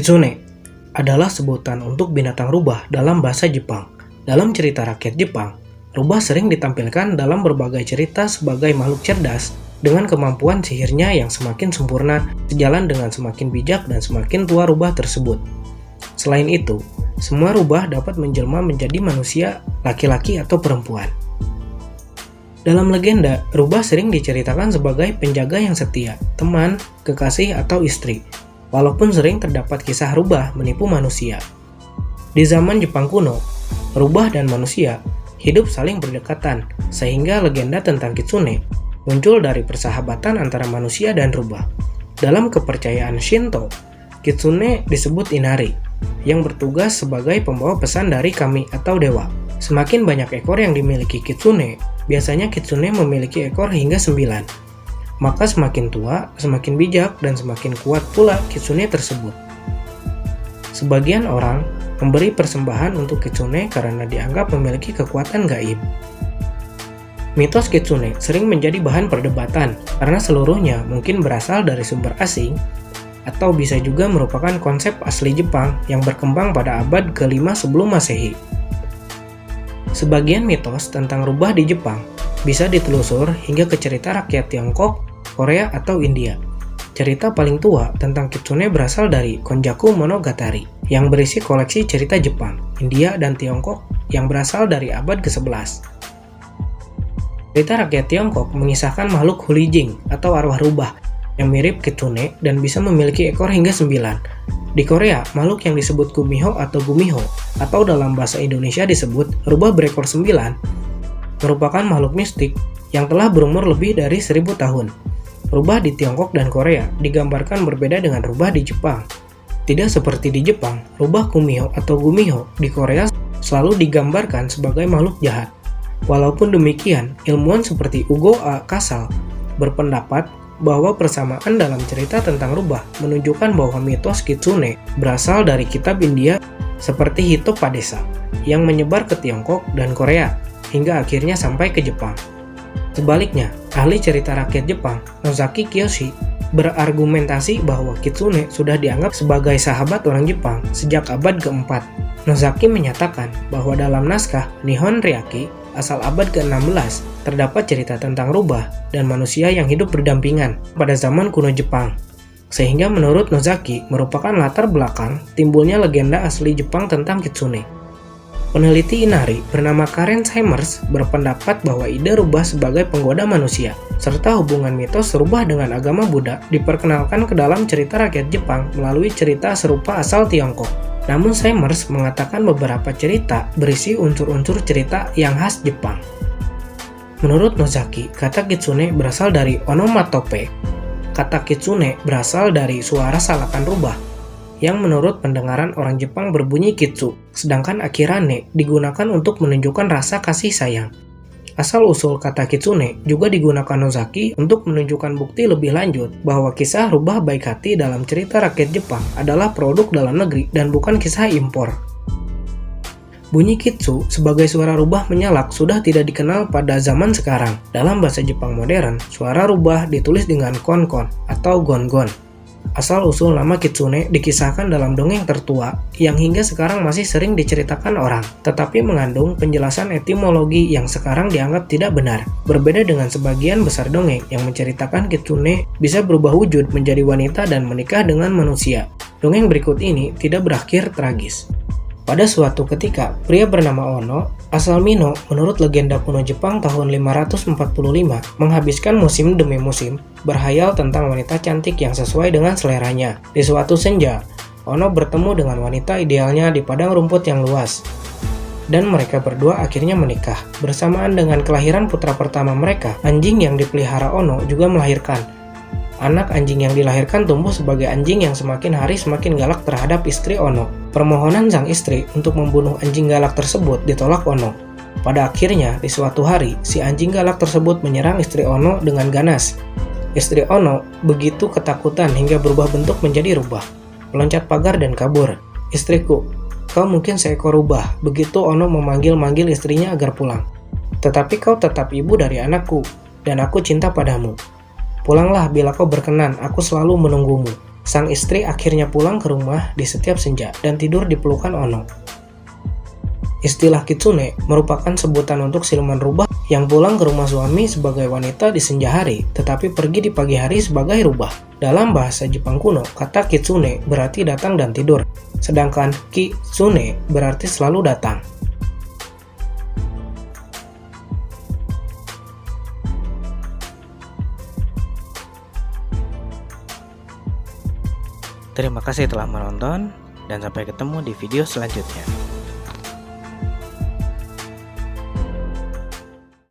Kitsune adalah sebutan untuk binatang rubah dalam bahasa Jepang. Dalam cerita rakyat Jepang, rubah sering ditampilkan dalam berbagai cerita sebagai makhluk cerdas dengan kemampuan sihirnya yang semakin sempurna sejalan dengan semakin bijak dan semakin tua rubah tersebut. Selain itu, semua rubah dapat menjelma menjadi manusia, laki-laki atau perempuan. Dalam legenda, rubah sering diceritakan sebagai penjaga yang setia, teman, kekasih, atau istri. Walaupun sering terdapat kisah rubah menipu manusia. Di zaman Jepang kuno, rubah dan manusia hidup saling berdekatan, sehingga legenda tentang kitsune muncul dari persahabatan antara manusia dan rubah. Dalam kepercayaan Shinto, kitsune disebut inari, yang bertugas sebagai pembawa pesan dari kami atau dewa. Semakin banyak ekor yang dimiliki kitsune, biasanya kitsune memiliki ekor hingga 9. Maka semakin tua, semakin bijak, dan semakin kuat pula kitsune tersebut. Sebagian orang memberi persembahan untuk kitsune karena dianggap memiliki kekuatan gaib. Mitos kitsune sering menjadi bahan perdebatan karena seluruhnya mungkin berasal dari sumber asing atau bisa juga merupakan konsep asli Jepang yang berkembang pada abad ke-5 sebelum Masehi. Sebagian mitos tentang rubah di Jepang bisa ditelusur hingga ke cerita rakyat Tiongkok, Korea, atau India. Cerita paling tua tentang kitsune berasal dari Konjaku Monogatari yang berisi koleksi cerita Jepang, India, dan Tiongkok yang berasal dari abad ke-11. Cerita rakyat Tiongkok mengisahkan makhluk Hulijing atau arwah rubah yang mirip kitsune dan bisa memiliki ekor hingga 9. Di Korea, makhluk yang disebut Kumiho atau Gumiho atau dalam bahasa Indonesia disebut rubah berekor 9 merupakan makhluk mistik yang telah berumur lebih dari 1000 tahun. Rubah di Tiongkok dan Korea digambarkan berbeda dengan rubah di Jepang. Tidak seperti di Jepang, rubah Kumiho atau Gumiho di Korea selalu digambarkan sebagai makhluk jahat. Walaupun demikian, ilmuwan seperti Ugo A. Kasal berpendapat bahwa persamaan dalam cerita tentang rubah menunjukkan bahwa mitos kitsune berasal dari kitab India seperti Hitopadesa yang menyebar ke Tiongkok dan Korea hingga akhirnya sampai ke Jepang. Sebaliknya, ahli cerita rakyat Jepang, Nozaki Kiyoshi, berargumentasi bahwa kitsune sudah dianggap sebagai sahabat orang Jepang sejak abad ke-4. Nozaki menyatakan bahwa dalam naskah Nihon Ryaki asal abad ke-16 terdapat cerita tentang rubah dan manusia yang hidup berdampingan pada zaman kuno Jepang. Sehingga menurut Nozaki merupakan latar belakang timbulnya legenda asli Jepang tentang kitsune. Peneliti Inari bernama Karen Simers berpendapat bahwa ide rubah sebagai penggoda manusia, serta hubungan mitos rubah dengan agama Buddha diperkenalkan ke dalam cerita rakyat Jepang melalui cerita serupa asal Tiongkok. Namun Simers mengatakan beberapa cerita berisi unsur-unsur cerita yang khas Jepang. Menurut Nozaki, kata kitsune berasal dari onomatope. Kata kitsune berasal dari suara salakan rubah, yang menurut pendengaran orang Jepang berbunyi kitsu, sedangkan akirane digunakan untuk menunjukkan rasa kasih sayang. Asal-usul kata kitsune juga digunakan Nozaki untuk menunjukkan bukti lebih lanjut bahwa kisah rubah baik hati dalam cerita rakyat Jepang adalah produk dalam negeri dan bukan kisah impor. Bunyi kitsu sebagai suara rubah menyalak sudah tidak dikenal pada zaman sekarang. Dalam bahasa Jepang modern, suara rubah ditulis dengan kon-kon atau gon-gon. Asal-usul nama kitsune dikisahkan dalam dongeng tertua yang hingga sekarang masih sering diceritakan orang, tetapi mengandung penjelasan etimologi yang sekarang dianggap tidak benar. Berbeda dengan sebagian besar dongeng yang menceritakan kitsune bisa berubah wujud menjadi wanita dan menikah dengan manusia. Dongeng berikut ini tidak berakhir tragis. Pada suatu ketika, pria bernama Ono, asal Mino, menurut legenda kuno Jepang tahun 545, menghabiskan musim demi musim berhayal tentang wanita cantik yang sesuai dengan seleranya. Di suatu senja, Ono bertemu dengan wanita idealnya di padang rumput yang luas. Dan mereka berdua akhirnya menikah. Bersamaan dengan kelahiran putra pertama mereka, anjing yang dipelihara Ono juga melahirkan. Anak anjing yang dilahirkan tumbuh sebagai anjing yang semakin hari semakin galak terhadap istri Ono. Permohonan sang istri untuk membunuh anjing galak tersebut ditolak Ono. Pada akhirnya, di suatu hari, si anjing galak tersebut menyerang istri Ono dengan ganas. Istri Ono begitu ketakutan hingga berubah bentuk menjadi rubah, meloncat pagar dan kabur. "Istriku, kau mungkin seekor rubah," begitu Ono memanggil-manggil istrinya agar pulang. "Tetapi kau tetap ibu dari anakku, dan aku cinta padamu. Pulanglah bila kau berkenan, aku selalu menunggumu." Sang istri akhirnya pulang ke rumah di setiap senja dan tidur di pelukan Ono. Istilah kitsune merupakan sebutan untuk siluman rubah yang pulang ke rumah suami sebagai wanita di senja hari, tetapi pergi di pagi hari sebagai rubah. Dalam bahasa Jepang kuno, kata kitsune berarti datang dan tidur, sedangkan kitsune berarti selalu datang. Terima kasih telah menonton, dan sampai ketemu di video selanjutnya.